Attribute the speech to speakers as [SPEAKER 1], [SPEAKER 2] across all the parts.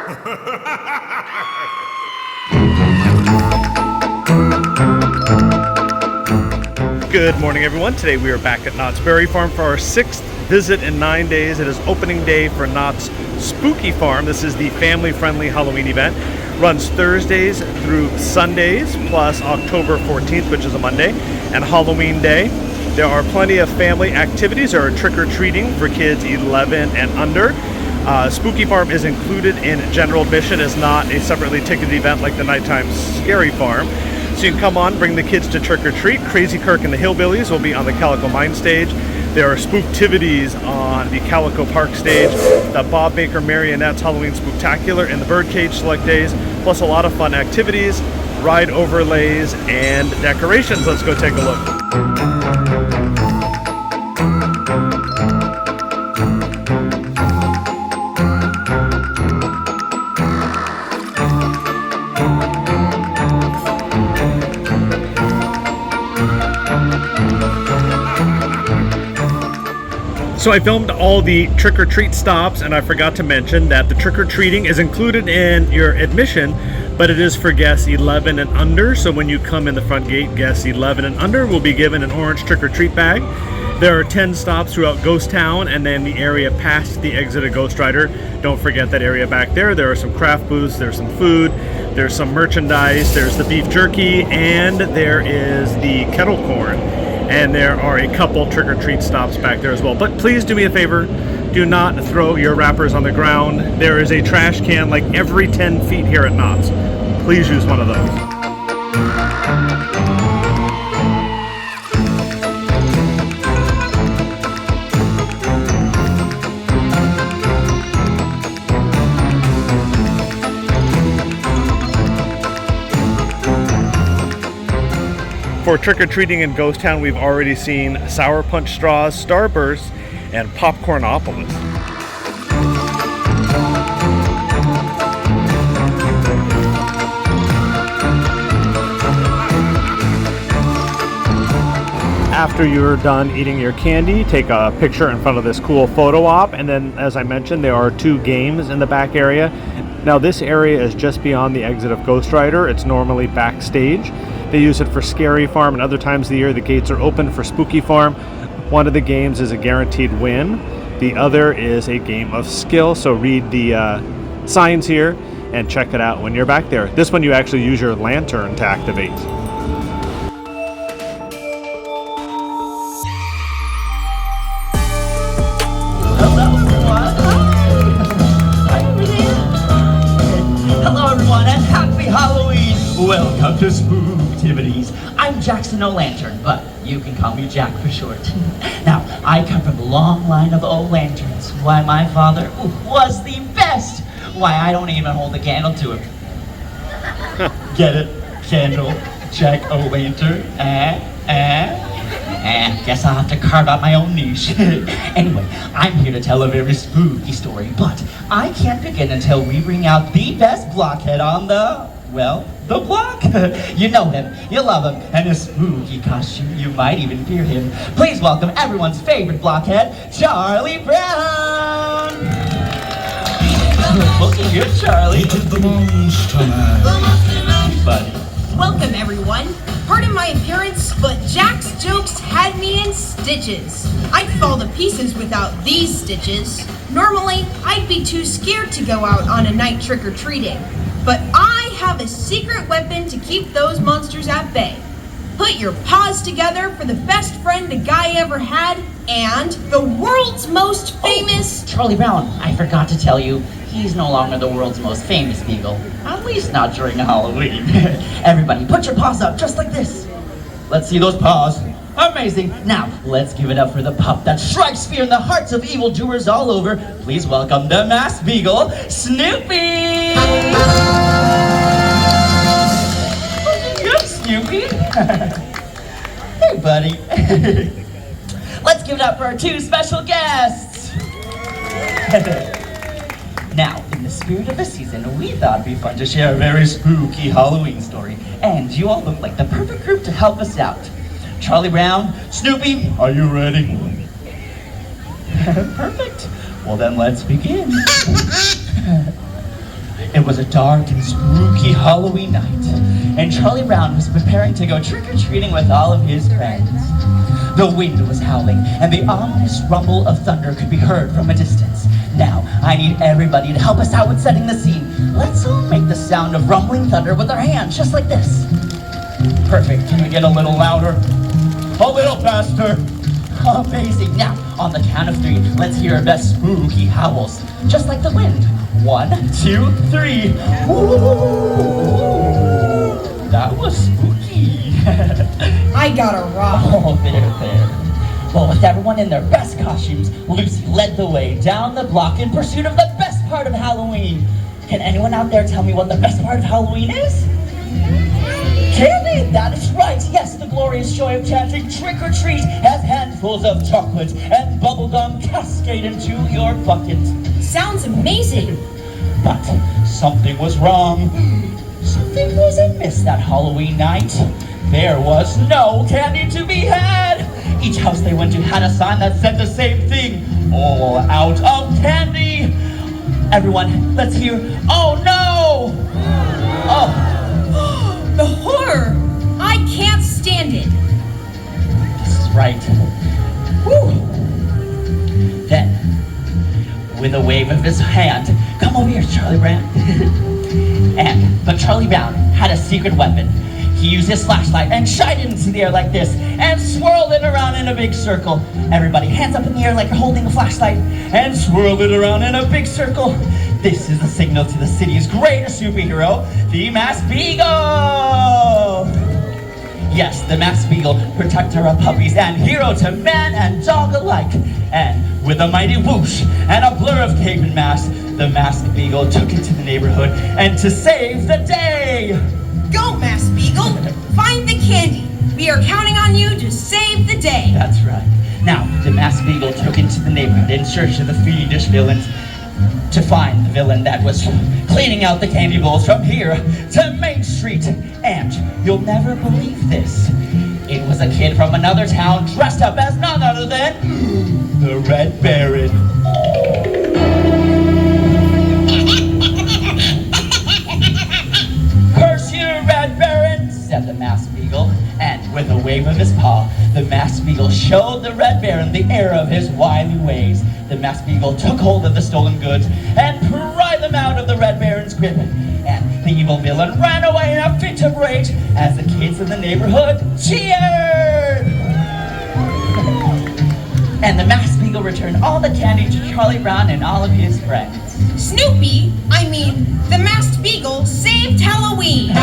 [SPEAKER 1] Good morning, everyone. Today we are back at Knott's Berry Farm for our 6th visit in 9 days. It is opening day for Knott's Spooky Farm. This is the family-friendly Halloween event. Runs Thursdays through Sundays, plus October 14th, which is a Monday, and Halloween Day. There are plenty of family activities. There are trick-or-treating for kids 11 and under. Spooky Farm is included in general admission. It's not a separately ticketed event like the nighttime Scary Farm. So you can come on, bring the kids to trick or treat. Crazy Kirk and the Hillbillies will be on the Calico Mine stage. There are spooktivities on the Calico Park stage. The Bob Baker Marionette's Halloween Spooktacular and the Birdcage select days, plus a lot of fun activities, ride overlays, and decorations. Let's go take a look. So I filmed all the trick-or-treat stops, and I forgot to mention that the trick-or-treating is included in your admission, but it is for guests 11 and under. So when you come in the front gate, guests 11 and under will be given an orange trick-or-treat bag. There are 10 stops throughout Ghost Town, and then the area past the exit of Ghost Rider. Don't forget that area back there. There are some craft booths, there's some food, there's some merchandise, there's the beef jerky, and there is the kettle corn. And there are a couple trick-or-treat stops back there as well. But please do me a favor, do not throw your wrappers on the ground. There is a trash can like every 10 feet here at Knott's. Please use one of those. For trick-or-treating in Ghost Town, we've already seen Sour Punch Straws, Starburst, and Popcornopolis. After you're done eating your candy, take a picture in front of this cool photo op, and then, as I mentioned, there are 2 games in the back area. Now, this area is just beyond the exit of Ghost Rider. It's normally backstage. They use it for Scary Farm, and other times of the year the gates are open for Spooky Farm. One of the games is a guaranteed win. The other is a game of skill, so read the signs here and check it out when you're back there. This one you actually use your lantern to activate.
[SPEAKER 2] Hello everyone and happy Halloween! Welcome to Spooktivities. I'm Jackson O'Lantern, but you can call me Jack for short. Now, I come from a long line of O-lanterns. Why, my father was the best. Why, I don't even hold a candle to him. Get it? Candle, Jack O'Lantern, guess I'll have to carve out my own niche. Anyway, I'm here to tell a very spooky story, but I can't begin until we bring out the best blockhead on the block. You know him, you love him, and his spooky costume, you might even fear him. Please welcome everyone's favorite blockhead, Charlie Brown! Look at you, Charlie.
[SPEAKER 3] The Monster Man.
[SPEAKER 2] Buddy.
[SPEAKER 4] Welcome, everyone. Pardon my appearance, but Jack's jokes had me in stitches. I'd fall to pieces without these stitches. Normally, I'd be too scared to go out on a night trick-or-treating. But I have a secret weapon to keep those monsters at bay. Put your paws together for the best friend a guy ever had, and the world's most famous...
[SPEAKER 2] Charlie Brown, I forgot to tell you, he's no longer the world's most famous beagle. At least not during Halloween. Everybody, put your paws up just like this. Let's see those paws. Amazing. Now, let's give it up for the pup that strikes fear in the hearts of evildoers all over. Please welcome the masked beagle, Snoopy! Good, Snoopy. Hey, buddy. Let's give it up for our 2 special guests. Now, in the spirit of the season, we thought it'd be fun to share a very spooky Halloween story. And you all look like the perfect group to help us out. Charlie Brown, Snoopy, are you ready? Perfect. Well then let's begin. It was a dark and spooky Halloween night, and Charlie Brown was preparing to go trick-or-treating with all of his friends. The wind was howling, and the ominous rumble of thunder could be heard from a distance. Now, I need everybody to help us out with setting the scene. Let's all make the sound of rumbling thunder with our hands, just like this. Perfect. Can we get a little louder? A little faster. Amazing. Now, on the count of 3, let's hear our best spooky howls, just like the wind. 1, 2, 3. Ooh, that was spooky.
[SPEAKER 4] I got a rock.
[SPEAKER 2] Oh, there. Well, with everyone in their best costumes, Lucy led the way down the block in pursuit of the best part of Halloween. Can anyone out there tell me what the best part of Halloween is? Candy, that is right. Yes, the glorious joy of chanting trick or treat as handfuls of chocolate and bubblegum cascade into your bucket.
[SPEAKER 4] Sounds amazing.
[SPEAKER 2] But something was wrong. Something was amiss that Halloween night. There was no candy to be had. Each house they went to had a sign that said the same thing. All out of candy. Everyone, let's hear, oh no! Oh.
[SPEAKER 4] The horror! I can't stand it.
[SPEAKER 2] This is right. Whew. Then, with a wave of his hand, come over here, Charlie Brown. But Charlie Brown had a secret weapon. He used his flashlight and shined it into the air like this and swirled it around in a big circle. Everybody, hands up in the air like you're holding a flashlight and swirl it around in a big circle. This is the signal to the city's greatest superhero, the Masked Beagle! Yes, the Masked Beagle, protector of puppies and hero to man and dog alike. And with a mighty whoosh and a blur of cape and mask, the Masked Beagle took it to the neighborhood and to save the day!
[SPEAKER 4] Go, Masked Beagle! Find the candy! We are counting on you to save the day!
[SPEAKER 2] That's right. Now, the Masked Beagle took into the neighborhood in search of the fiendish villains to find the villain that was cleaning out the candy bowls from here to Main Street. And you'll never believe this. It was a kid from another town dressed up as none other than the Red Baron. Curse you, Red Baron, said the Masked Beagle. And with a wave of his paw, the Masked Beagle showed the Red Baron the error of his wily ways. The Masked Beagle took hold of the stolen goods and pried them out of the Red Baron's grip. And the evil villain ran away in a fit of rage as the kids in the neighborhood cheered. And the Masked Beagle returned all the candy to Charlie Brown and all of his friends.
[SPEAKER 4] Snoopy, the Masked Beagle saved Halloween!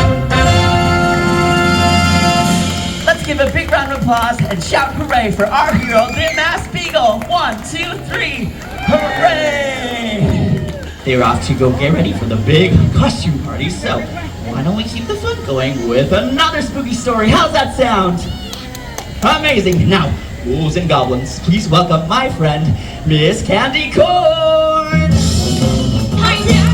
[SPEAKER 2] Let's give a big round of applause and shout hooray for our hero, the Masked Beagle. 1, 2, 3, hooray! They're off to go get ready for the big costume party, so why don't we keep the fun going with another spooky story? How's that sound? Amazing! Now, ghouls and goblins, please welcome my friend, Miss Candy Corn!
[SPEAKER 5] Hi, Jack.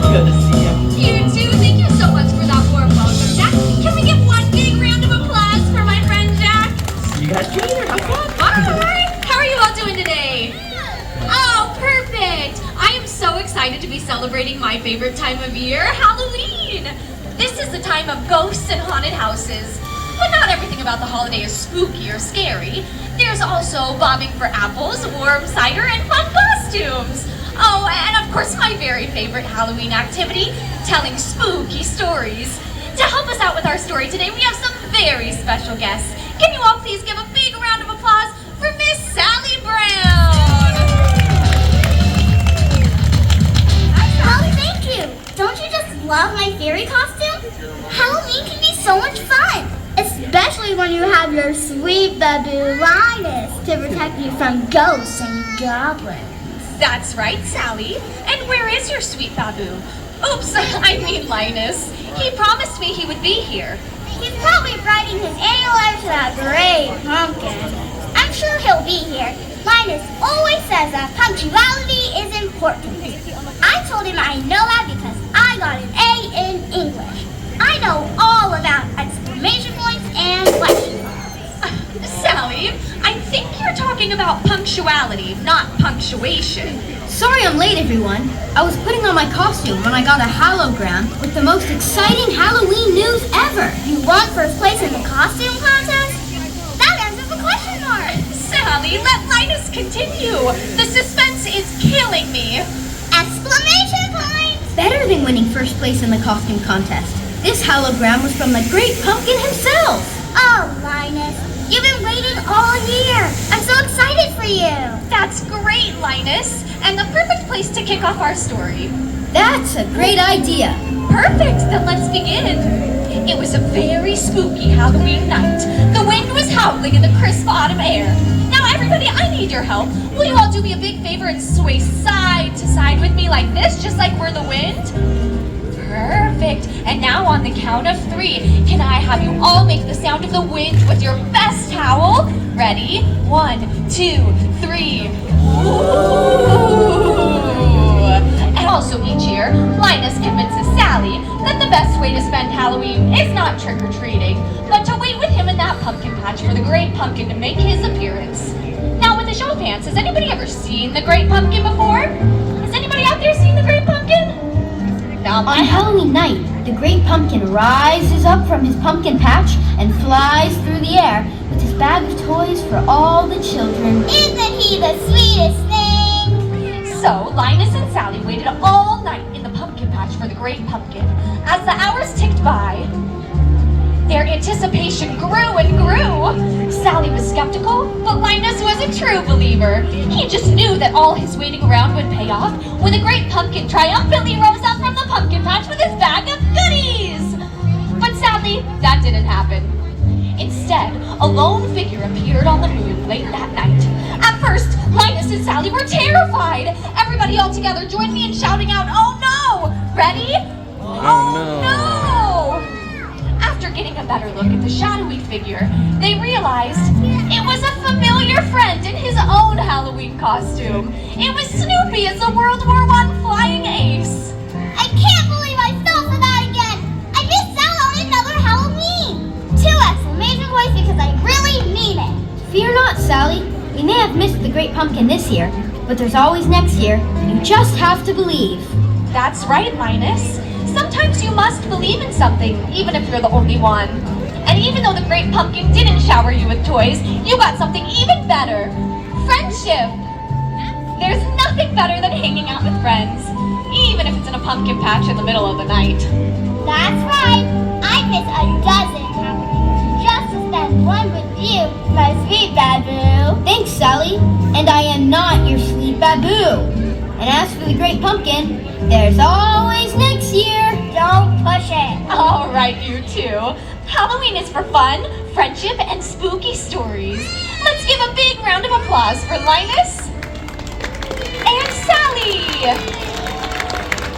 [SPEAKER 2] Good to see you.
[SPEAKER 5] You too. Thank you so much for that warm welcome, Jack. Can we get one big round of applause for my friend Jack?
[SPEAKER 2] See you guys later. Have fun.
[SPEAKER 5] All right. How are you all doing today? Oh, perfect. I am so excited to be celebrating my favorite time of year, Halloween. This is the time of ghosts and haunted houses. But not everything about the holiday is spooky or scary. There's also bobbing for apples, warm cider, and fun costumes. Oh, and of course my very favorite Halloween activity, telling spooky stories. To help us out with our story today, we have some very special guests. Can you all please give a big round of applause for Miss Sally Brown?
[SPEAKER 6] Oh, thank you! Don't you just love my fairy costume? Halloween can be so much fun! Especially when you have your sweet babu Linus to protect you from ghosts and goblins.
[SPEAKER 5] That's right, Sally. And where is your sweet babu? Oops, I mean Linus. He promised me he would be here.
[SPEAKER 6] He's probably writing his annual letter to that great pumpkin. I'm sure he'll be here. Linus always says that punctuality is important. I told him I know that because I got an A in English. I know all about exclamation points and question marks.
[SPEAKER 5] Sally, I think you're were talking about punctuality, not punctuation.
[SPEAKER 7] Sorry I'm late, everyone. I was putting on my costume when I got a hologram with the most exciting Halloween news ever.
[SPEAKER 6] You won first place in the costume contest? That answers the question mark.
[SPEAKER 5] Sally, let Linus continue. The suspense is killing me.
[SPEAKER 6] Exclamation point!
[SPEAKER 7] Better than winning first place in the costume contest. This hologram was from the Great Pumpkin himself.
[SPEAKER 6] Oh, Linus, you've been waiting all year. I'm so excited for you.
[SPEAKER 5] That's great, Linus, and the perfect place to kick off our story.
[SPEAKER 7] That's a great idea.
[SPEAKER 5] Perfect, then let's begin. It was a very spooky Halloween night. The wind was howling in the crisp autumn air. Now everybody, I need your help. Will you all do me a big favor and sway side to side with me like this, just like we're the wind? Perfect. And now on the count of 3, can I have you all make the sound of the wind with your best howl? Ready? 1, 2, 3. Ooh. And also each year, Linus convinces Sally that the best way to spend Halloween is not trick-or-treating, but to wait with him in that pumpkin patch for the Great Pumpkin to make his appearance. Now with a show of hands, has anybody ever seen the Great Pumpkin before? Has anybody out there seen the Great Pumpkin?
[SPEAKER 7] On Halloween night, the Great Pumpkin rises up from his pumpkin patch and flies through the air with his bag of toys for all the children.
[SPEAKER 6] Isn't he the sweetest thing?
[SPEAKER 5] So, Linus and Sally waited all night in the pumpkin patch for the Great Pumpkin. As the hours ticked by, their anticipation grew and grew. Sally was skeptical, but Linus was a true believer. He just knew that all his waiting around would pay off when the Great Pumpkin triumphantly rose up from the pumpkin patch with his bag of goodies. But sadly, that didn't happen. Instead, a lone figure appeared on the moon late that night. At first, Linus and Sally were terrified. Everybody all together joined me in shouting out, "Oh no!" Ready? Oh no! After getting a better look at the shadowy figure, they realized it was a familiar friend in his own Halloween costume. It was Snoopy as a World War I flying ace.
[SPEAKER 6] I can't believe I fell for that again. I missed out on another Halloween. 2 exclamation points because I really mean it.
[SPEAKER 7] Fear not, Sally. We may have missed the Great Pumpkin this year, but there's always next year. You just have to believe.
[SPEAKER 5] That's right, Linus. Sometimes you must believe in something, even if you're the only one. And even though the Great Pumpkin didn't shower you with toys, you got something even better. Friendship. There's nothing better than hanging out with friends, even if it's in a pumpkin patch in the middle of the night.
[SPEAKER 6] That's right. I miss a dozen Halloweens just to spend one with you, my sweet Baboo.
[SPEAKER 7] Thanks, Sally. And I am not your sweet Baboo. And as for the Great Pumpkin, there's always next year.
[SPEAKER 6] Don't push it.
[SPEAKER 5] All right, you two. Halloween is for fun, friendship, and spooky stories. Let's give a big round of applause for Linus and Sally.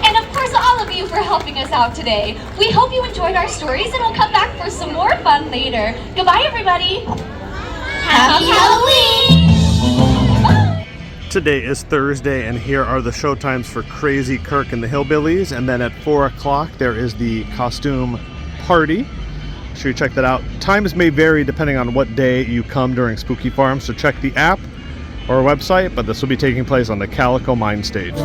[SPEAKER 5] And of course, all of you for helping us out today. We hope you enjoyed our stories, and we'll come back for some more fun later. Goodbye, everybody.
[SPEAKER 6] Happy Halloween!
[SPEAKER 1] Today is Thursday, and here are the show times for Crazy Kirk and the Hillbillies. And then at 4 o'clock, there is the costume party. Sure you check that out. Times may vary depending on what day you come during Spooky Farm, so check the app or our website, but this will be taking place on the Calico Mine Stage.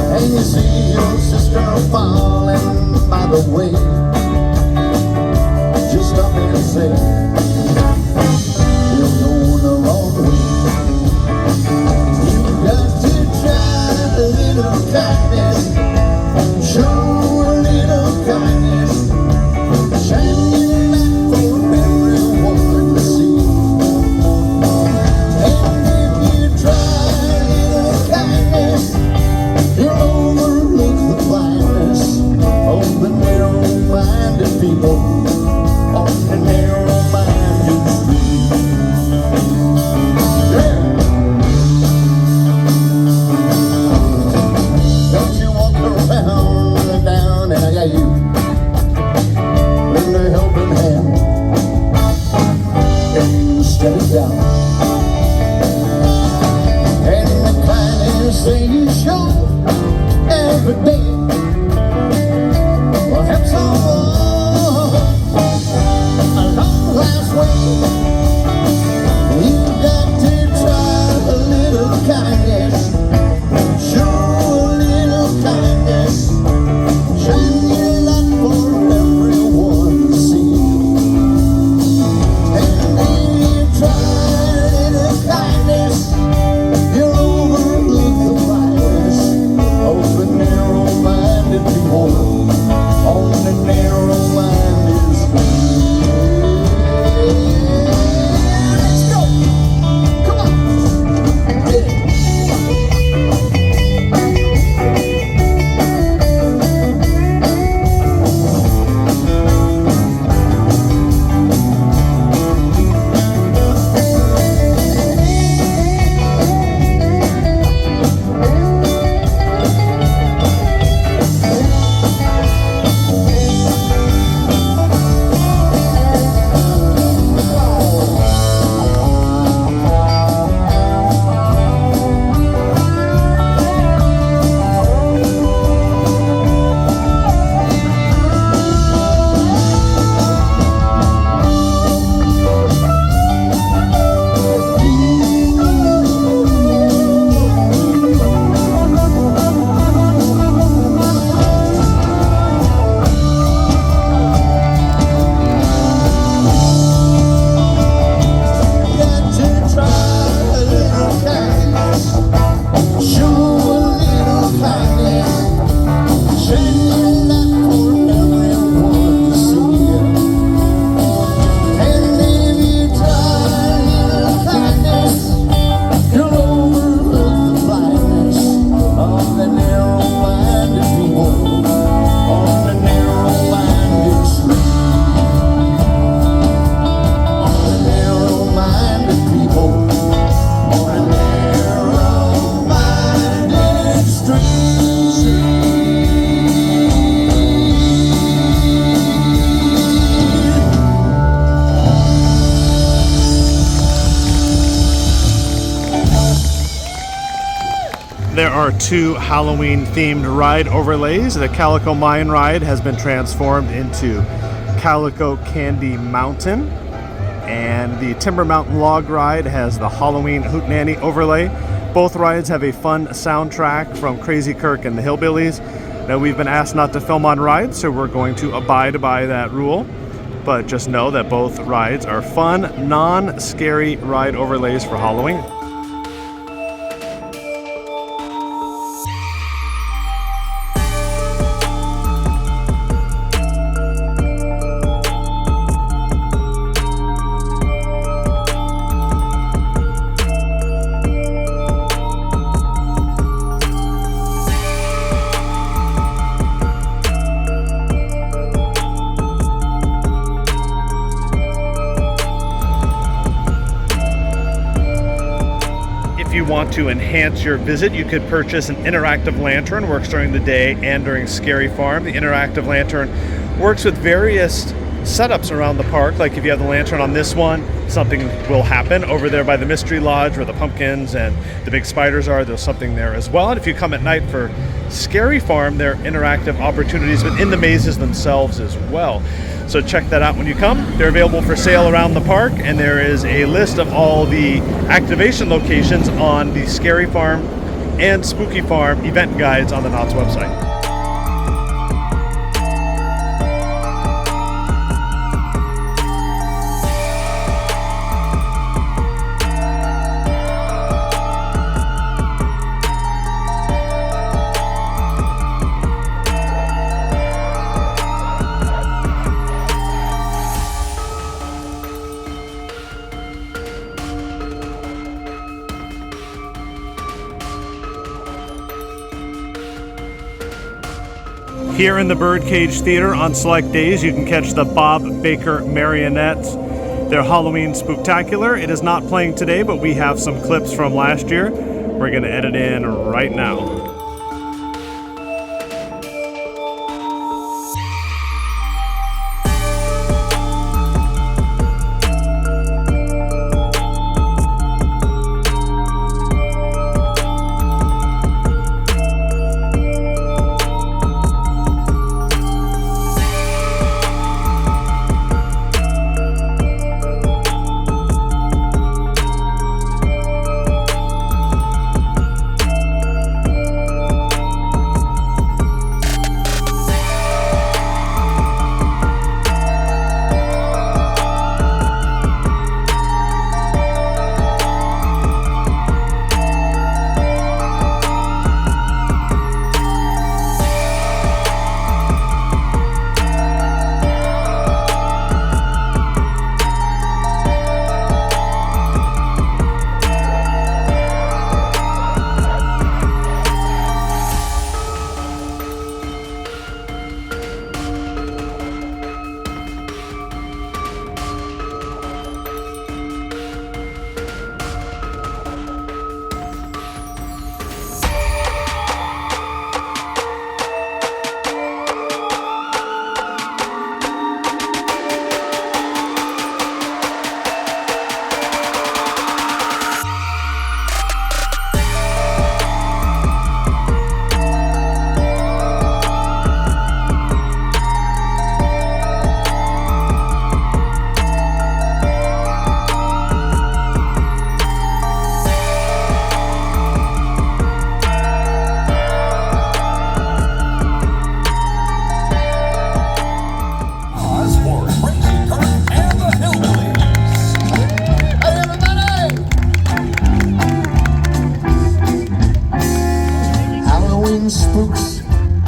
[SPEAKER 8] And you see your sister falling by the way. Just stop and say, you're going the wrong way. You got to try a little kindness, show a little kindness, shine your light for everyone to see. And if you try a little kindness, you'll overlook the blindness of the narrow-minded people on the narrow-minded street. Yeah.
[SPEAKER 1] are two Halloween-themed ride overlays. The Calico Mine Ride has been transformed into Calico Candy Mountain, and the Timber Mountain Log Ride has the Halloween Hootenanny overlay. Both rides have a fun soundtrack from Crazy Kirk and the Hillbillies. Now, we've been asked not to film on rides, so we're going to abide by that rule. But just know that both rides are fun, non-scary ride overlays for Halloween. If you want to enhance your visit, you could purchase an interactive lantern. Works during the day and during Scary Farm. The interactive lantern works with various setups around the park. Like if you have the lantern on this one, something will happen. Over there by the Mystery Lodge where the pumpkins and the big spiders are, there's something there as well. And if you come at night for Scary Farm, there are interactive opportunities within the mazes themselves as well. So check that out when you come. They're available for sale around the park, and there is a list of all the activation locations on the Scary Farm and Spooky Farm event guides on the Knott's website. Here in the Birdcage Theater on select days, you can catch the Bob Baker Marionette. Their Halloween Spooktacular. It is not playing today, but we have some clips from last year. We're going to edit in right now.
[SPEAKER 8] Spooks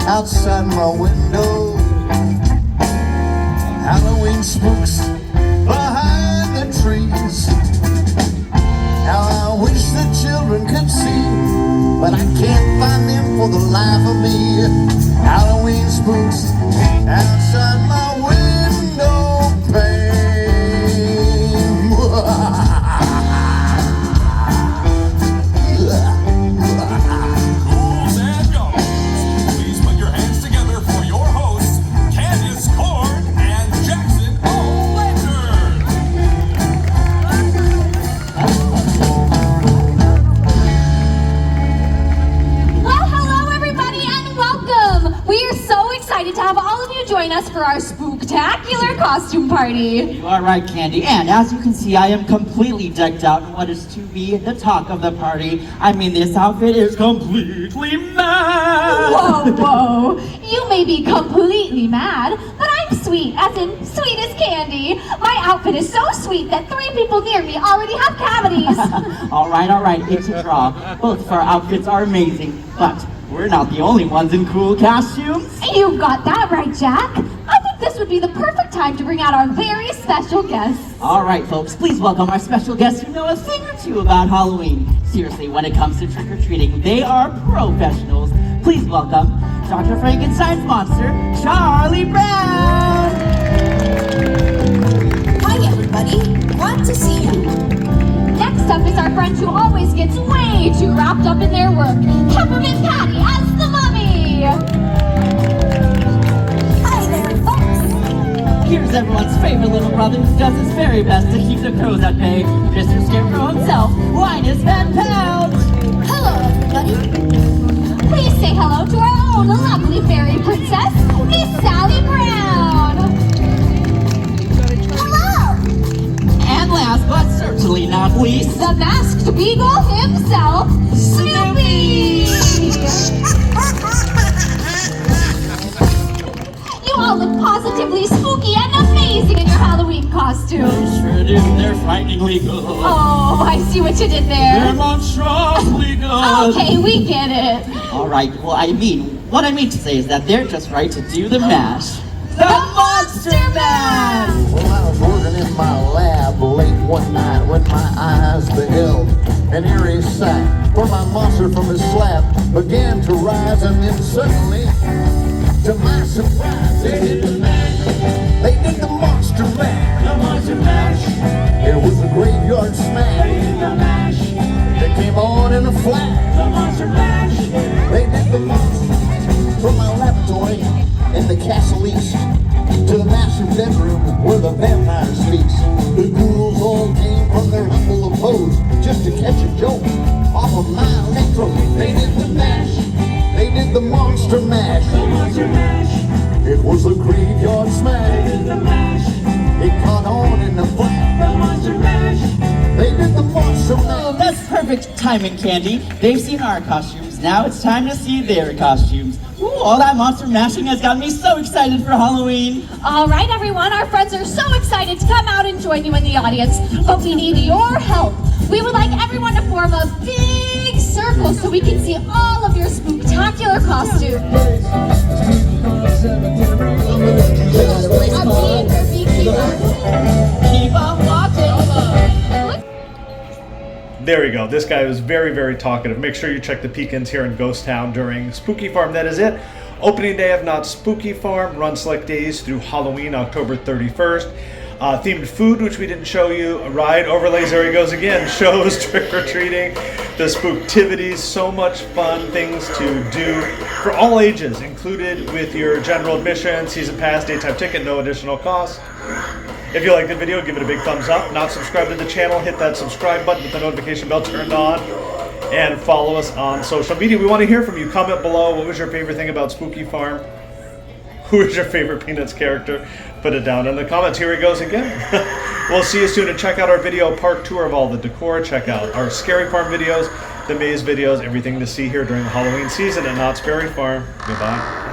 [SPEAKER 8] outside my window, Halloween spooks behind the trees. How I wish the children could see, but I can't find them for the life of me. Halloween spooks outside my window pane.
[SPEAKER 5] costume party.
[SPEAKER 2] You are right, Candy. And as you can see, I am completely decked out in what is to be the talk of the party. I mean, this outfit is completely mad.
[SPEAKER 5] Whoa, whoa. You may be completely mad, but I'm sweet, as in sweet as candy. My outfit is so sweet that 3 people near me already have cavities.
[SPEAKER 2] All right, it's a draw. Both of our outfits are amazing, but we're not the only ones in cool costumes.
[SPEAKER 5] You've got that right, Jack. I think this would be the perfect time to bring out our very special guests.
[SPEAKER 2] All right, folks, please welcome our special guests who know a thing or two about Halloween. Seriously, when it comes to trick-or-treating, they are professionals. Please welcome Dr. Frankenstein's monster, Charlie Brown.
[SPEAKER 9] Hi, everybody. Glad to see you.
[SPEAKER 5] Next up is our friend who always gets way too wrapped up in their work, Peppermint Patty as the mummy.
[SPEAKER 9] Hi there, folks.
[SPEAKER 2] Here's everyone's favorite little brother who does his very best to keep the crows at bay. Mr. Scarecrow himself, Linus Van Pound.
[SPEAKER 9] Hello, everybody.
[SPEAKER 5] Please say hello to our own lovely fairy princess, Miss Sally Brown.
[SPEAKER 9] Hello.
[SPEAKER 2] And last but certainly not least,
[SPEAKER 5] The masked beagle himself, Snoopy. You all look positively spooky and amazing in your Halloween costumes.
[SPEAKER 2] sure do, they're frighteningly good.
[SPEAKER 5] Oh, I see what you did
[SPEAKER 2] They're
[SPEAKER 5] there.
[SPEAKER 2] monstrously good.
[SPEAKER 5] Okay, we get it.
[SPEAKER 2] All right, well, what I mean to say is that they're just right to do the mash. The Monster Mash!
[SPEAKER 8] Well, I was working in my lab late one night when my eyes beheld an eerie sight. For my monster from his slab began to rise, and then suddenly, to my surprise, they did the mash. They did the Monster Mash. The Monster Mash. It was a graveyard smash. They did the mash. They came on in a flash. The Monster Mash. They did the monster from my laboratory in the castle east to the master bedroom where the vampire sleeps. The ghouls all came from their humble abode just to catch a joke off of my electro. They did the mash. They did the Monster Mash. The Monster Mash. It was a graveyard smash. They did the mash. It caught on in the flash. The Monster Mash. They did the Monster Mash.
[SPEAKER 2] Oh, that's perfect timing, Candy. They've seen our costumes. Now it's time to see their costumes. Ooh, all that monster mashing has got me so excited for Halloween.
[SPEAKER 5] All right, everyone, our friends are so excited to come out and join you in the audience, but we need your help. We would like everyone to form a big circle so we can see all of your spooktacular costumes.
[SPEAKER 2] Keep on watching.
[SPEAKER 1] There we go. This guy was very, very talkative. Make sure you check the Pekins here in Ghost Town during Spooky Farm. That is it. Opening day of Knott's Spooky Farm. Run select days through Halloween, October 31st. Themed food, which we didn't show you. Ride overlays, there he goes again. Shows, trick-or-treating, the spooktivities. So much fun things to do for all ages, included with your general admission, season pass, daytime ticket, no additional cost. If you liked the video, give it a big thumbs up. Not subscribed to the channel, hit that subscribe button with the notification bell turned on. And follow us on social media. We want to hear from you. Comment below. What was your favorite thing about Spooky Farm? Who is your favorite Peanuts character? Put it down in the comments. Here he goes again. We'll see you soon, and check out our video part tour of all the decor. Check out our Scary Farm videos, the maze videos, everything to see here during the Halloween season at Knott's Berry Farm. Goodbye.